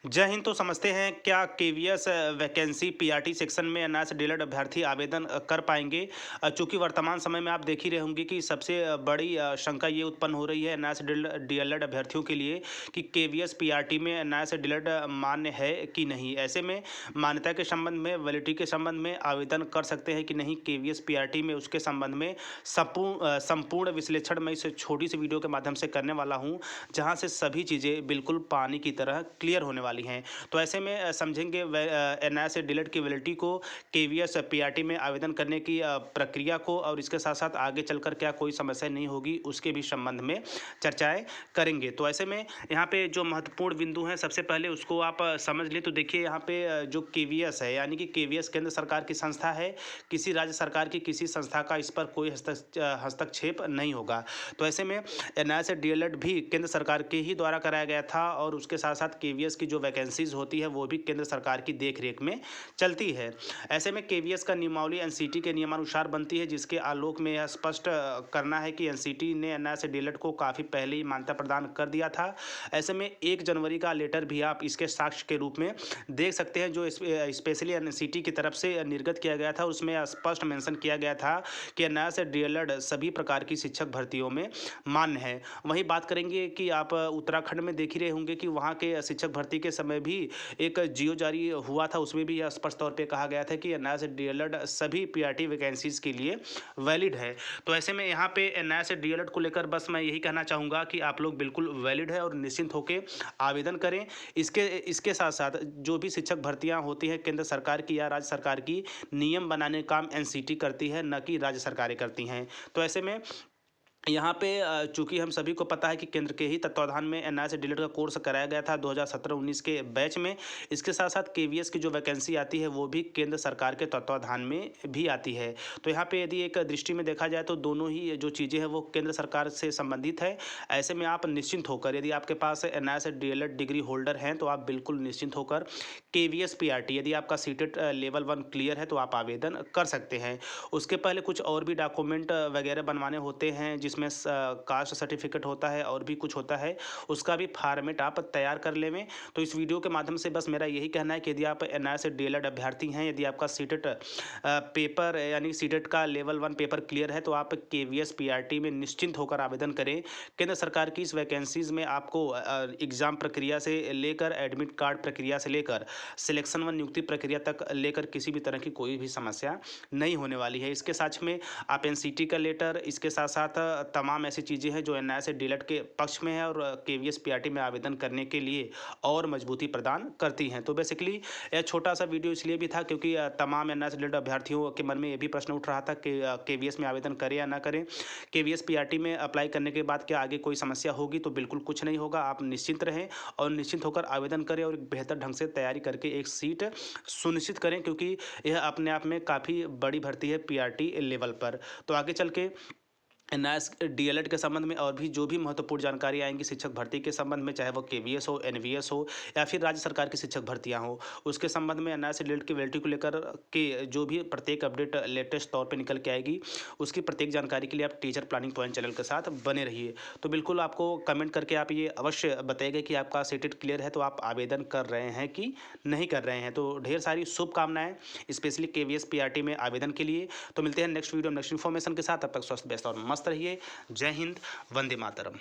जय हिंद। तो समझते हैं क्या केवीएस वैकेंसी पीआरटी सेक्शन में एनआईएस डीएलएड अभ्यर्थी आवेदन कर पाएंगे। चूंकि वर्तमान समय में आप देख ही रहे होंगे कि सबसे बड़ी शंका ये उत्पन्न हो रही है एनआईएस डीएलएड अभ्यर्थियों के लिए कि केवीएस पीआरटी में एनआईएस डीएलएड मान्य है कि नहीं। ऐसे में मान्यता के संबंध में, वैलिडिटी के संबंध में आवेदन कर सकते हैं कि नहीं केवीएस पीआरटी में, उसके संबंध में संपूर्ण विश्लेषण मैं इस छोटी सी वीडियो के माध्यम से करने वाला हूँ, जहाँ से सभी चीज़ें बिल्कुल पानी की तरह क्लियर होने वाली हैं। तो ऐसे में समझेंगे एनआईएस डीएलएड की वैलिडिटी को, केवीएस पीआरटी में आवेदन करने की प्रक्रिया को, और इसके साथ साथ आगे चलकर क्या कोई समस्या नहीं होगी उसके भी संबंध में चर्चाएं करेंगे। तो ऐसे में यहाँ पे जो महत्वपूर्ण बिंदु हैं, सबसे पहले उसको आप समझ लें। तो देखिए यहाँ पे जो केवीएस है, यानी कि केवीएस केंद्र सरकार की संस्था है, किसी राज्य सरकार की किसी संस्था का इस पर कोई हस्तक्षेप नहीं होगा। तो ऐसे में एनआईएस डीएलएड भी केंद्र सरकार के ही द्वारा कराया गया था, और उसके साथ साथ केवीएस की जो वैकेंसीज होती है वो भी केंद्र सरकार की देखरेख में चलती है। ऐसे में केवीएस का नियमावली एनसीटी के नियमानुसार बनती है, जिसके आलोक में यह स्पष्ट करना है कि एनसीटी ने एनआईएस डीएलएड को काफ़ी पहले ही मान्यता प्रदान कर दिया था। ऐसे में 1 जनवरी का लेटर भी आप इसके साक्ष्य के रूप में देख सकते हैं, जो स्पेशली एनसीटी की तरफ से निर्गत किया गया था। उसमें स्पष्ट मेंशन किया गया था कि एनआईएस डीएलएड सभी प्रकार की शिक्षक भर्तियों में मान्य है। वहीं बात करेंगे कि आप उत्तराखंड में देख ही रहे होंगे कि वहाँ के शिक्षक भर्ती के समय भी एक जियो जारी हुआ था, उसमें भी यह स्पष्ट तौर पे कहा गया था कि एनआईएस डीएलएड सभी पीआरटी वैकेंसीज के लिए वैलिड है। तो ऐसे में यहाँ पे एनआईएस डीएलएड को लेकर बस मैं यही कहना चाहूँगा कि आप लोग बिल्कुल वैलिड है और निश्चिंत होकर आवेदन करें। इसके साथ साथ जो भी शिक्षक भर्तियाँ होती हैं केंद्र सरकार की या राज्य सरकार की, नियम बनाने का काम एनसीटी करती है, न कि राज्य सरकारें करती हैं। तो ऐसे में यहाँ पे चूंकि हम सभी को पता है कि केंद्र के ही तत्वाधान में एनआईएस डीएलएड का कोर्स कराया गया था 2017-19 के बैच में। इसके साथ साथ केवीएस की जो वैकेंसी आती है वो भी केंद्र सरकार के तत्वाधान में भी आती है। तो यहाँ पे यदि एक दृष्टि में देखा जाए तो दोनों ही जो चीज़ें हैं वो केंद्र सरकार से संबंधित है। ऐसे में आप निश्चिंत होकर, यदि आपके पास एनआईएस डीएलएड डिग्री होल्डर हैं तो आप बिल्कुल निश्चिंत होकर केवीएस पीआरटी, यदि आपका सीटेट लेवल 1 क्लियर है तो आप आवेदन कर सकते हैं। उसके पहले कुछ और भी डॉक्यूमेंट वगैरह बनवाने होते हैं, जिसमें कास्ट सर्टिफिकेट होता है और भी कुछ होता है, उसका भी फॉर्मेट आप तैयार कर लें। तो इस वीडियो के माध्यम से बस मेरा यही कहना है कि यदि आप एनआईएस डीएलएड अभ्यर्थी हैं, यदि आपका सीटेट पेपर यानी सीटेट का लेवल 1 पेपर क्लियर है तो आप केवीएस पीआरटी में निश्चिंत होकर आवेदन करें। केंद्र सरकार की इस वैकेंसीज में आपको एग्ज़ाम प्रक्रिया से लेकर, एडमिट कार्ड प्रक्रिया से लेकर, सिलेक्शन व नियुक्ति प्रक्रिया तक लेकर किसी भी तरह की कोई भी समस्या नहीं होने वाली है। इसके साथ में आप एनसीटी का लेटर, इसके साथ साथ तमाम ऐसी चीज़ें हैं जो एनआईएस डीएलएड के पक्ष में है और केवीएस पीआरटी में आवेदन करने के लिए और मजबूती प्रदान करती हैं। तो बेसिकली यह छोटा सा वीडियो इसलिए भी था क्योंकि तमाम एनआईएस डीएलएड अभ्यर्थियों के मन में ये भी प्रश्न उठ रहा था कि केवीएस में आवेदन करें या ना करें, केवीएस पीआरटी में अप्लाई करने के बाद क्या आगे कोई समस्या होगी। तो बिल्कुल कुछ नहीं होगा, आप निश्चिंत रहें और निश्चिंत होकर आवेदन करें और एक बेहतर ढंग से तैयारी करके एक सीट सुनिश्चित करें, क्योंकि यह अपने आप में काफ़ी बड़ी भर्ती है पीआरटी लेवल पर। तो आगे चल के एनआईएस डीएलएड के संबंध में और भी जो भी महत्वपूर्ण जानकारी आएंगी शिक्षक भर्ती के संबंध में, चाहे वो केवीएस हो, एनवीएस हो या फिर राज्य सरकार की शिक्षक भर्तियां हो, उसके संबंध में एनआईएस डीएलएड की वैलिडिटी को लेकर के जो भी प्रत्येक अपडेट लेटेस्ट तौर पे निकल के आएगी, उसकी प्रत्येक जानकारी के लिए आप टीचर प्लानिंग पॉइंट चैनल के साथ बने रहिए। तो बिल्कुल आपको कमेंट करके आप ये अवश्य बताइएगा कि आपका सीटेट क्लियर है तो आप आवेदन कर रहे हैं कि नहीं कर रहे हैं। तो ढेर सारी शुभकामनाएं स्पेशली केवीएस पीआरटी में आवेदन के लिए। तो मिलते हैं नेक्स्ट वीडियो नेक्स्ट इन्फॉर्मेशन के साथ, तब तक स्वस्थ व्यस्त और मस्त रहिए। जय हिंद, वंदे मातरम।